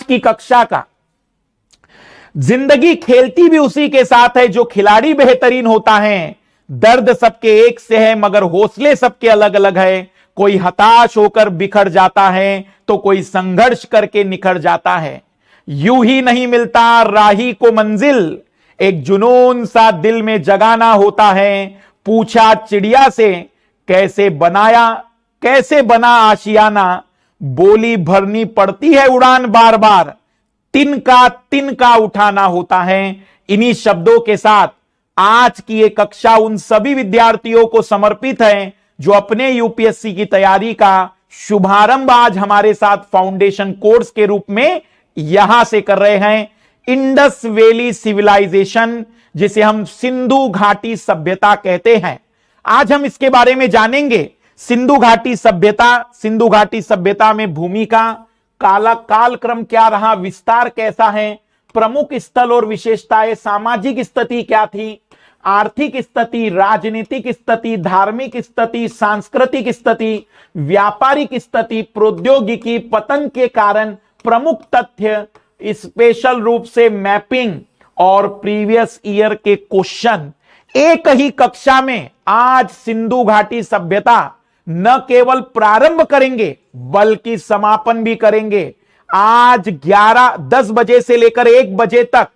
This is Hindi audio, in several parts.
की कक्षा का। जिंदगी खेलती भी उसी के साथ है जो खिलाड़ी बेहतरीन होता है। दर्द सबके एक से है मगर हौसले सबके अलग अलग है। कोई हताश होकर बिखर जाता है तो कोई संघर्ष करके निखर जाता है। यूं ही नहीं मिलता राही को मंजिल, एक जुनून सा दिल में जगाना होता है। पूछा चिड़िया से कैसे बना आशियाना, बोली भरनी पड़ती है उड़ान बार बार, तिनका उठाना होता है। इन्हीं शब्दों के साथ आज की ये कक्षा उन सभी विद्यार्थियों को समर्पित है जो अपने यूपीएससी की तैयारी का शुभारंभ आज हमारे साथ फाउंडेशन कोर्स के रूप में यहां से कर रहे हैं। इंडस वैली सिविलाइजेशन, जिसे हम सिंधु घाटी सभ्यता कहते हैं, आज हम इसके बारे में जानेंगे। सिंधु घाटी सभ्यता में भूमिका, कालक्रम क्या रहा, विस्तार कैसा है, प्रमुख स्थल और विशेषताएं, सामाजिक स्थिति क्या थी, आर्थिक स्थिति, राजनीतिक स्थिति, धार्मिक स्थिति, सांस्कृतिक स्थिति, व्यापारिक स्थिति, प्रौद्योगिकी, पतन के कारण, प्रमुख तथ्य, स्पेशल रूप से मैपिंग और प्रीवियस ईयर के क्वेश्चन। एक ही कक्षा में आज सिंधु घाटी सभ्यता न केवल प्रारंभ करेंगे बल्कि समापन भी करेंगे। आज 10 बजे से लेकर 1 बजे तक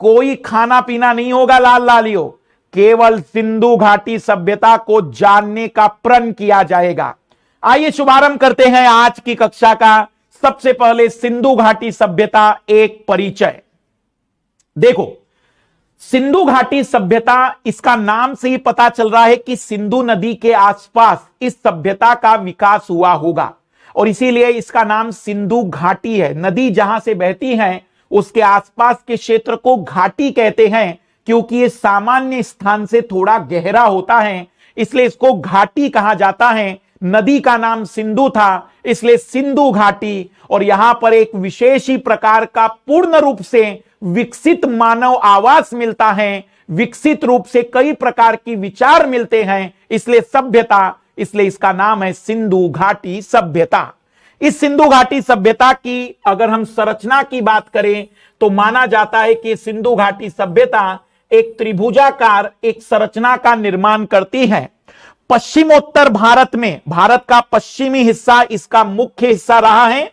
कोई खाना पीना नहीं होगा लाल लालियो, केवल सिंधु घाटी सभ्यता को जानने का प्रण किया जाएगा। आइए शुभारंभ करते हैं आज की कक्षा का। सबसे पहले सिंधु घाटी सभ्यता एक परिचय। देखो, सिंधु घाटी सभ्यता, इसका नाम से ही पता चल रहा है कि सिंधु नदी के आसपास इस सभ्यता का विकास हुआ होगा और इसीलिए इसका नाम सिंधु घाटी है। नदी जहां से बहती है उसके आसपास के क्षेत्र को घाटी कहते हैं क्योंकि ये सामान्य स्थान से थोड़ा गहरा होता है, इसलिए इसको घाटी कहा जाता है। नदी का नाम सिंधु था इसलिए सिंधु घाटी। और यहां पर एक विशेष ही प्रकार का पूर्ण रूप से विकसित मानव आवास मिलता है, विकसित रूप से कई प्रकार की विचार मिलते हैं, इसलिए सभ्यता, इसलिए इसका नाम है सिंधु घाटी सभ्यता। इस सिंधु घाटी सभ्यता की अगर हम संरचना की बात करें तो माना जाता है कि सिंधु घाटी सभ्यता एक त्रिभुजाकार एक संरचना का निर्माण करती है। पश्चिमोत्तर भारत में, भारत का पश्चिमी हिस्सा इसका मुख्य हिस्सा रहा है।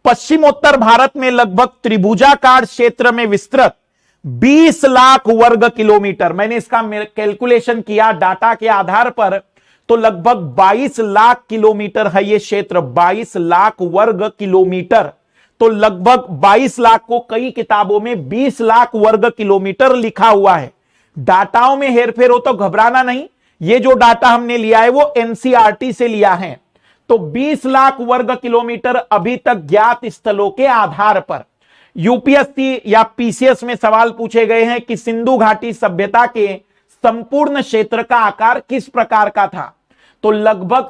पश्चिमोत्तर भारत में लगभग त्रिभुजाकार क्षेत्र में विस्तृत 20 लाख वर्ग किलोमीटर, मैंने इसका कैलकुलेशन किया डाटा के आधार पर, तो लगभग 22 लाख किलोमीटर है ये क्षेत्र। 22 लाख वर्ग किलोमीटर, तो लगभग 22 लाख को कई किताबों में 20 लाख वर्ग किलोमीटर लिखा हुआ है। डाटाओं में हेरफेर हो तो घबराना नहीं, ये जो डाटा हमने लिया है वो एनसीईआरटी से लिया है। तो 20 लाख वर्ग किलोमीटर अभी तक ज्ञात स्थलों के आधार पर। यूपीएससी या पीसीएस में सवाल पूछे गए हैं कि सिंधु घाटी सभ्यता के संपूर्ण क्षेत्र का आकार किस प्रकार का था, तो लगभग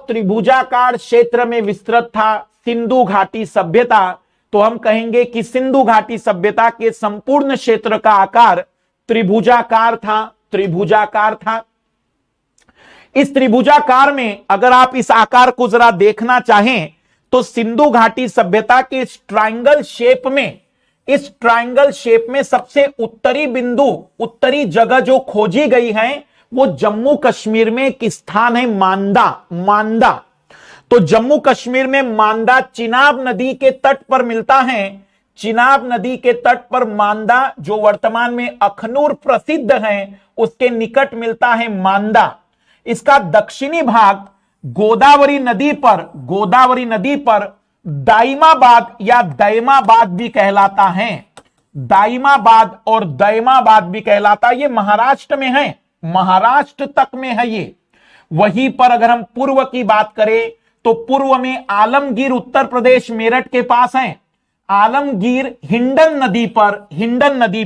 त्रिभुजाकार क्षेत्र में विस्तृत था सिंधु घाटी सभ्यता। तो हम कहेंगे कि सिंधु घाटी सभ्यता के संपूर्ण क्षेत्र का आकार त्रिभुजाकार था। इस त्रिभुजाकार में अगर आप इस आकार को जरा देखना चाहें तो सिंधु घाटी सभ्यता के इस ट्रायंगल शेप में सबसे उत्तरी जगह जो खोजी गई है वो जम्मू कश्मीर में एक स्थान है मांदा। तो जम्मू कश्मीर में मांदा चिनाब नदी के तट पर मिलता है। चिनाब नदी के तट पर मांदा, जो वर्तमान में अखनूर प्रसिद्ध है, उसके निकट मिलता है मांदा। इसका दक्षिणी भाग गोदावरी नदी पर दाइमाबाद या दैमाबाद भी कहलाता है। दाइमाबाद और दैमाबाद भी कहलाता है। ये महाराष्ट्र में है, महाराष्ट्र तक में है ये। वहीं पर अगर हम पूर्व की बात करें तो पूर्व में आलमगीर उत्तर प्रदेश मेरठ के पास है। आलमगीर हिंडन नदी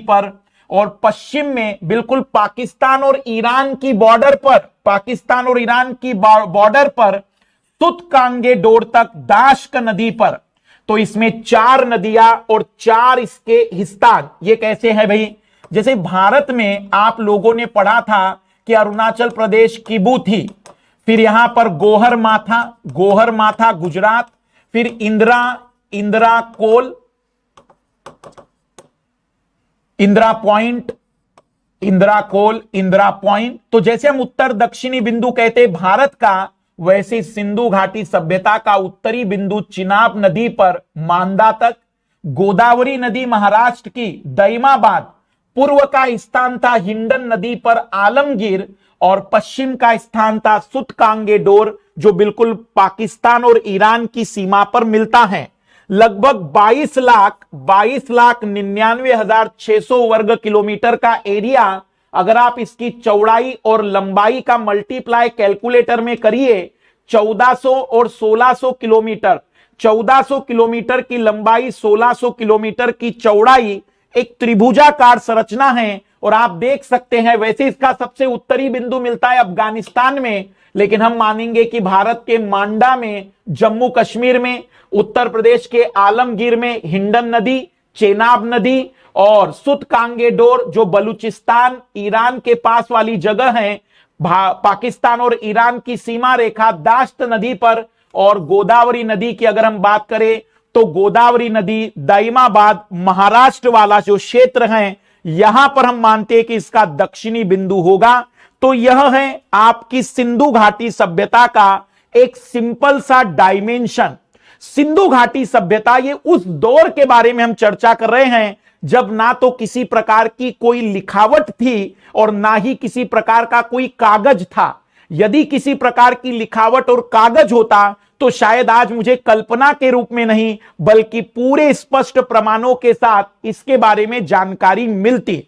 पर और पश्चिम में बिल्कुल पाकिस्तान और ईरान की बॉर्डर पर तुतकांगेडोर तक दाश्क नदी पर। तो इसमें 4 नदियां और 4 इसके हिस्सा। ये कैसे है भाई, जैसे भारत में आप लोगों ने पढ़ा था कि अरुणाचल प्रदेश किबू थी, फिर यहां पर गोहर माथा गुजरात, फिर इंदिरा कोल, इंदिरा पॉइंट, इंदिरा कोल, इंदिरा पॉइंट। तो जैसे हम उत्तर दक्षिणी बिंदु कहते हैं भारत का, वैसे सिंधु घाटी सभ्यता का उत्तरी बिंदु चिनाब नदी पर मांदा तक, गोदावरी नदी महाराष्ट्र की दईमाबाद, पूर्व का स्थान था हिंडन नदी पर आलमगीर, और पश्चिम का स्थान था सुतकांगेडोर, जो बिल्कुल पाकिस्तान और ईरान की सीमा पर मिलता है। लगभग 22,99,600 वर्ग किलोमीटर का एरिया, अगर आप इसकी चौड़ाई और लंबाई का मल्टीप्लाई कैलकुलेटर में करिए, 1400 और 1600 किलोमीटर, 1400 किलोमीटर की लंबाई, 1600 किलोमीटर की चौड़ाई, एक त्रिभुजाकार संरचना है। और आप देख सकते हैं, वैसे इसका सबसे उत्तरी बिंदु मिलता है अफगानिस्तान में, लेकिन हम मानेंगे कि भारत के मांडा में, जम्मू कश्मीर में, उत्तर प्रदेश के आलमगीर में हिंडन नदी, चेनाब नदी, और सुतकांगेडोर जो बलूचिस्तान ईरान के पास वाली जगह है, पाकिस्तान और ईरान की सीमा रेखा, दाश्त नदी पर। और गोदावरी नदी की अगर हम बात करें तो गोदावरी नदी दाइमाबाद महाराष्ट्र वाला जो क्षेत्र है, यहां पर हम मानते हैं कि इसका दक्षिणी बिंदु होगा। तो यह है आपकी सिंधु घाटी सभ्यता का एक सिंपल सा डायमेंशन। सिंधु घाटी सभ्यता, ये उस दौर के बारे में हम चर्चा कर रहे हैं जब ना तो किसी प्रकार की कोई लिखावट थी और ना ही किसी प्रकार का कोई कागज था। यदि किसी प्रकार की लिखावट और कागज होता तो शायद आज मुझे कल्पना के रूप में नहीं बल्कि पूरे स्पष्ट प्रमाणों के साथ इसके बारे में जानकारी मिलती।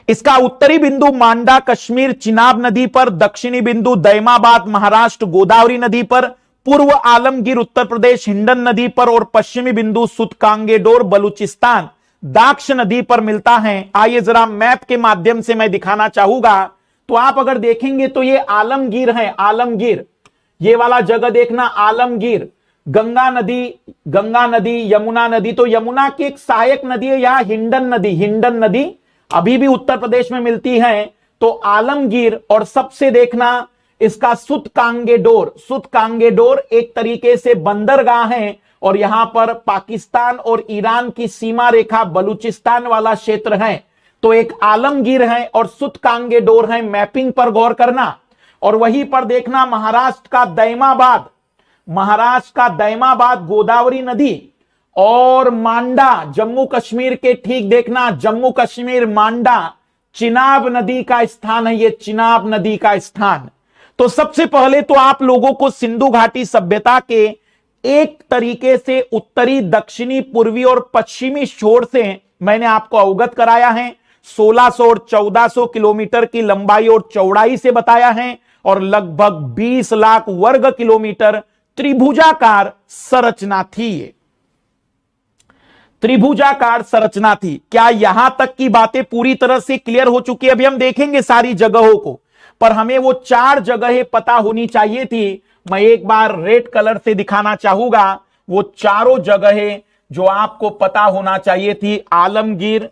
इसका उत्तरी बिंदु मांडा कश्मीर चिनाब नदी पर, दक्षिणी बिंदु दैमाबाद महाराष्ट्र गोदावरी नदी पर, पूर्व आलमगीर उत्तर प्रदेश हिंडन नदी पर, और पश्चिमी बिंदु सुतकांगेडोर बलूचिस्तान दाक्ष नदी पर मिलता है। आइए जरा मैप के माध्यम से मैं दिखाना चाहूंगा। तो आप अगर देखेंगे तो ये आलमगीर है, आलमगीर, ये वाला जगह देखना आलमगीर, गंगा नदी, यमुना नदी, तो यमुना की एक सहायक नदी है यहां हिंडन नदी, हिंडन नदी अभी भी उत्तर प्रदेश में मिलती है। तो आलमगीर, और सबसे देखना इसका सुतकांगेडोर, सुतकांगेडोर एक तरीके से बंदरगाह है, और यहां पर पाकिस्तान और ईरान की सीमा रेखा बलूचिस्तान वाला क्षेत्र है। तो एक आलमगीर है और सुतकांगेडोर है, मैपिंग पर गौर करना। और वहीं पर देखना महाराष्ट्र का दैमाबाद, महाराष्ट्र का दैमाबाद गोदावरी नदी, और मांडा जम्मू कश्मीर के ठीक देखना, जम्मू कश्मीर मांडा चिनाब नदी का स्थान है, ये चिनाब नदी का स्थान। तो सबसे पहले तो आप लोगों को सिंधु घाटी सभ्यता के एक तरीके से उत्तरी, दक्षिणी, पूर्वी और पश्चिमी छोर से मैंने आपको अवगत कराया है। 1600 और 1400 किलोमीटर की लंबाई और चौड़ाई से बताया है, और लगभग 20 लाख वर्ग किलोमीटर त्रिभुजाकार संरचना थी। ये त्रिभुजाकार संरचना थी। क्या यहां तक की बातें पूरी तरह से क्लियर हो चुकी है? अभी हम देखेंगे सारी जगहों को, पर हमें वो 4 जगहें पता होनी चाहिए थी। मैं एक बार रेड कलर से दिखाना चाहूंगा वो चारों जगहें जो आपको पता होना चाहिए थी। आलमगीर,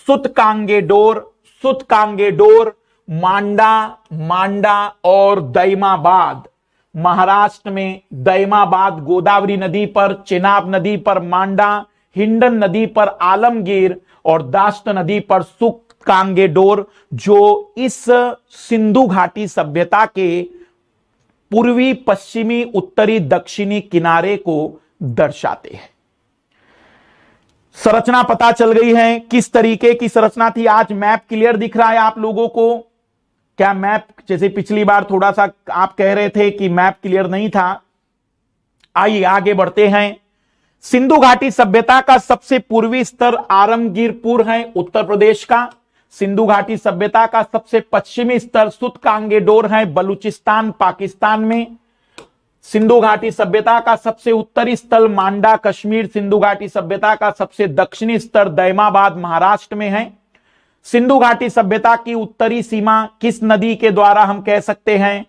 सुतकांगेडोर, सुतकांगेडोर, मांडा और दैमाबाद। महाराष्ट्र में दैमाबाद गोदावरी नदी पर, चेनाब नदी पर मांडा, हिंडन नदी पर आलमगीर, और दाश्त नदी पर सुतकांगेडोर, जो इस सिंधु घाटी सभ्यता के पूर्वी, पश्चिमी, उत्तरी, दक्षिणी किनारे को दर्शाते हैं। संरचना पता चल गई है किस तरीके की संरचना थी। आज मैप क्लियर दिख रहा है आप लोगों को? क्या मैप, जैसे पिछली बार थोड़ा सा आप कह रहे थे कि मैप क्लियर नहीं था। आइए आगे बढ़ते हैं। सिंधु घाटी सभ्यता का सबसे पूर्वी स्तर आलमगीरपुर है, उत्तर प्रदेश का। सिंधु घाटी सभ्यता का सबसे पश्चिमी स्तर सुतकांगेडोर है, बलूचिस्तान, पाकिस्तान में। सिंधु घाटी सभ्यता का सबसे उत्तरी स्थल मांडा, कश्मीर। सिंधु घाटी सभ्यता का सबसे दक्षिणी स्तर दैमाबाद, महाराष्ट्र में है। सिंधु घाटी सभ्यता की उत्तरी सीमा किस नदी के द्वारा हम कह सकते हैं?